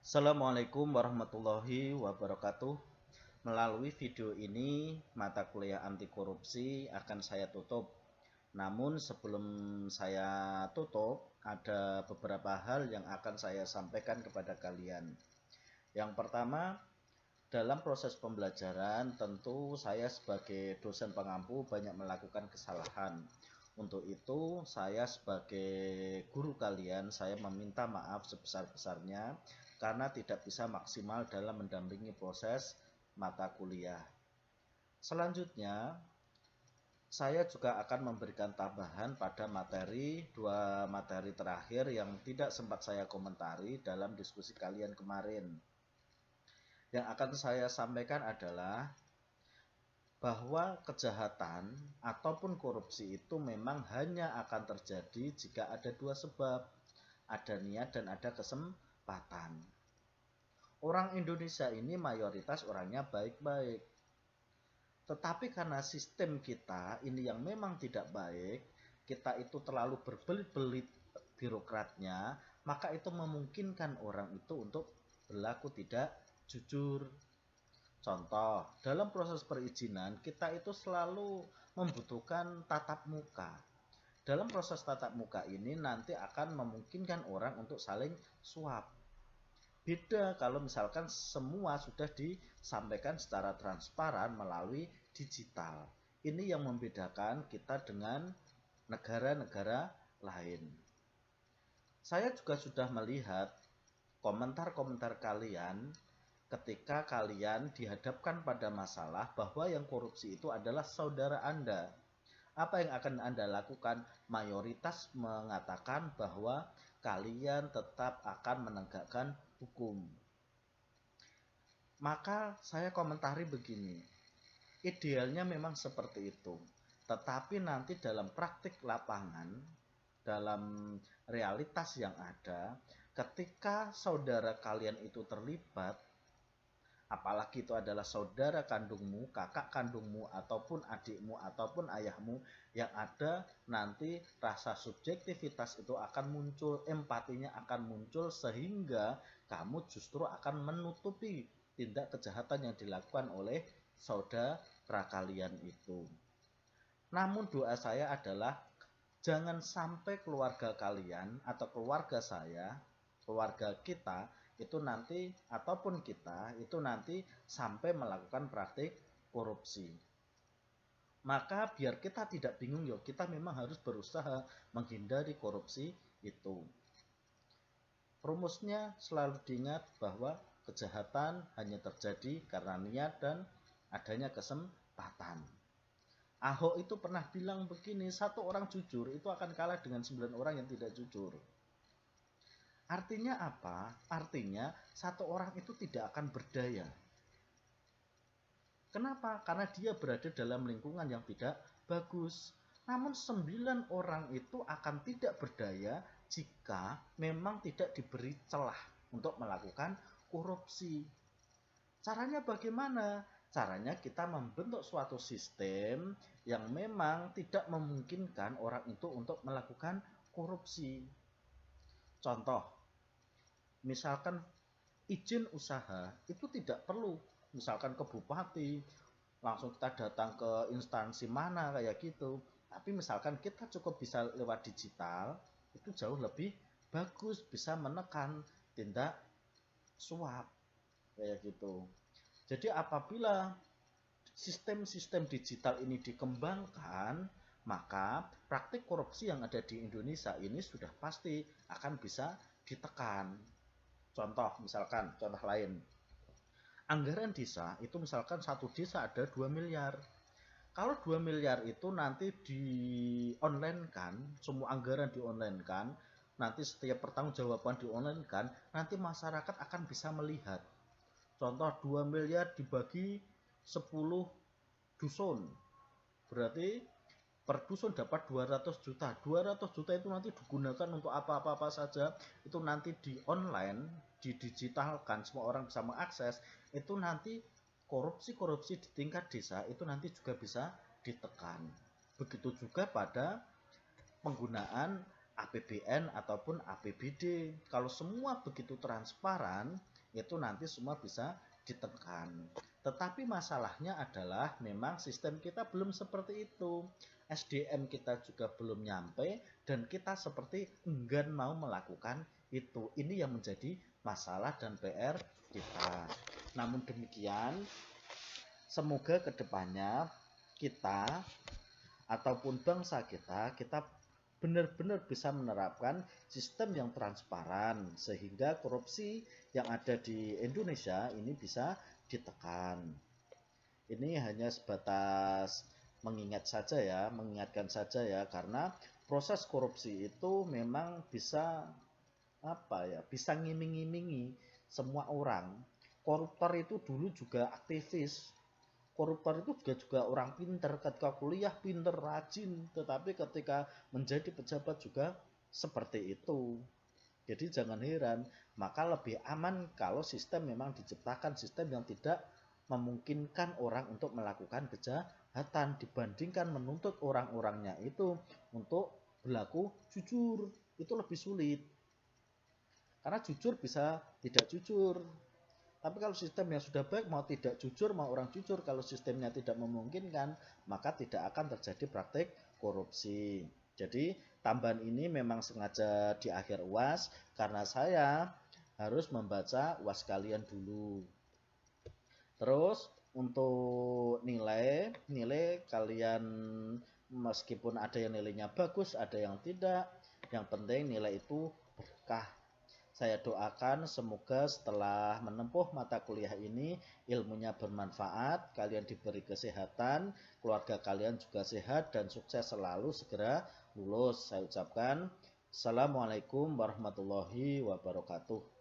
Assalamualaikum warahmatullahi wabarakatuh. Melalui video ini, mata kuliah anti korupsi akan saya tutup. Namun sebelum saya tutup, ada beberapa hal yang akan saya sampaikan kepada kalian. Yang pertama, dalam proses pembelajaran, tentu saya sebagai dosen pengampu banyak melakukan kesalahan. Untuk itu, saya sebagai guru kalian, saya meminta maaf sebesar-besarnya karena tidak bisa maksimal dalam mendampingi proses mata kuliah. Selanjutnya, saya juga akan memberikan tambahan pada dua materi terakhir yang tidak sempat saya komentari dalam diskusi kalian kemarin. Yang akan saya sampaikan adalah bahwa kejahatan ataupun korupsi itu memang hanya akan terjadi jika ada dua sebab, ada niat dan ada kesempatan. Orang Indonesia ini mayoritas orangnya baik-baik. Tetapi karena sistem kita ini yang memang tidak baik, kita itu terlalu berbelit-belit birokratnya, maka itu memungkinkan orang itu untuk berlaku tidak jujur. Contoh, dalam proses perizinan kita itu selalu membutuhkan tatap muka. Dalam proses tatap muka ini nanti akan memungkinkan orang untuk saling suap. Beda kalau misalkan semua sudah disampaikan secara transparan melalui digital. Ini yang membedakan kita dengan negara-negara lain. Saya juga sudah melihat komentar-komentar kalian ketika kalian dihadapkan pada masalah bahwa yang korupsi itu adalah saudara Anda. Apa yang akan Anda lakukan? Mayoritas mengatakan bahwa kalian tetap akan menegakkan hukum. Maka saya komentari begini, idealnya memang seperti itu. Tetapi nanti dalam praktik lapangan, dalam realitas yang ada, ketika saudara kalian itu terlibat, apalagi itu adalah saudara kandungmu, kakak kandungmu, ataupun adikmu, ataupun ayahmu, yang ada nanti rasa subjektivitas itu akan muncul, empatinya akan muncul, sehingga kamu justru akan menutupi tindak kejahatan yang dilakukan oleh saudara kalian itu. Namun doa saya adalah jangan sampai keluarga kalian atau keluarga saya, keluarga kita itu nanti ataupun kita itu nanti sampai melakukan praktik korupsi. Maka biar kita tidak bingung, yuk kita memang harus berusaha menghindari korupsi itu. Rumusnya selalu diingat bahwa kejahatan hanya terjadi karena niat dan adanya kesempatan. Ahok itu pernah bilang begini, satu orang jujur itu akan kalah dengan 9 orang yang tidak jujur. Artinya apa? Artinya satu orang itu tidak akan berdaya. Kenapa? Karena dia berada dalam lingkungan yang tidak bagus. Namun 9 orang itu akan tidak berdaya jika memang tidak diberi celah untuk melakukan korupsi. Caranya bagaimana? Caranya kita membentuk suatu sistem yang memang tidak memungkinkan orang itu untuk melakukan korupsi. Contoh, misalkan izin usaha itu tidak perlu misalkan ke bupati, langsung kita datang ke instansi mana kayak gitu. Tapi misalkan kita cukup bisa lewat digital, itu jauh lebih bagus, bisa menekan tindak suap kayak gitu. Jadi apabila sistem-sistem digital ini dikembangkan, maka praktik korupsi yang ada di Indonesia ini sudah pasti akan bisa ditekan. Contoh misalkan, contoh lain, anggaran desa itu misalkan satu desa ada 2 miliar. Kalau 2 miliar itu nanti di online kan, semua anggaran di online kan, nanti setiap pertanggungjawaban di online kan, nanti masyarakat akan bisa melihat. Contoh 2 miliar dibagi 10 dusun, berarti per dusun dapat 200 juta. 200 juta itu nanti digunakan untuk apa-apa saja. Itu nanti di online, didigitalkan, semua orang bisa mengakses. Itu nanti korupsi-korupsi di tingkat desa itu nanti juga bisa ditekan. Begitu juga pada penggunaan APBN ataupun APBD. Kalau semua begitu transparan, itu nanti semua bisa ditekan. Tetapi masalahnya adalah memang sistem kita belum seperti itu. SDM kita juga belum nyampe dan kita seperti enggan mau melakukan itu. Ini yang menjadi masalah dan PR kita. Namun demikian, semoga kedepannya kita ataupun bangsa kita benar-benar bisa menerapkan sistem yang transparan sehingga korupsi yang ada di Indonesia ini bisa ditekan. Ini hanya sebatas mengingatkan saja ya, karena proses korupsi itu memang bisa bisa ngiming-ngimingi semua orang. Koruptor itu dulu juga aktivis. Koruptor itu juga orang pinter, ketika kuliah pinter, rajin, tetapi ketika menjadi pejabat juga seperti itu. Jadi jangan heran, maka lebih aman kalau sistem memang diciptakan sistem yang tidak memungkinkan orang untuk melakukan kejahatan dibandingkan menuntut orang-orangnya itu untuk berlaku jujur. Itu lebih sulit. Karena jujur bisa tidak jujur. Tapi kalau sistem yang sudah baik, mau tidak jujur, mau orang jujur, kalau sistemnya tidak memungkinkan, maka tidak akan terjadi praktik korupsi. Jadi tambahan ini memang sengaja di akhir UAS, karena saya harus membaca UAS kalian dulu. Terus untuk nilai kalian meskipun ada yang nilainya bagus, ada yang tidak, yang penting nilai itu berkah. Saya doakan semoga setelah menempuh mata kuliah ini ilmunya bermanfaat, kalian diberi kesehatan, keluarga kalian juga sehat dan sukses selalu segera lulus. Saya ucapkan Assalamualaikum warahmatullahi wabarakatuh.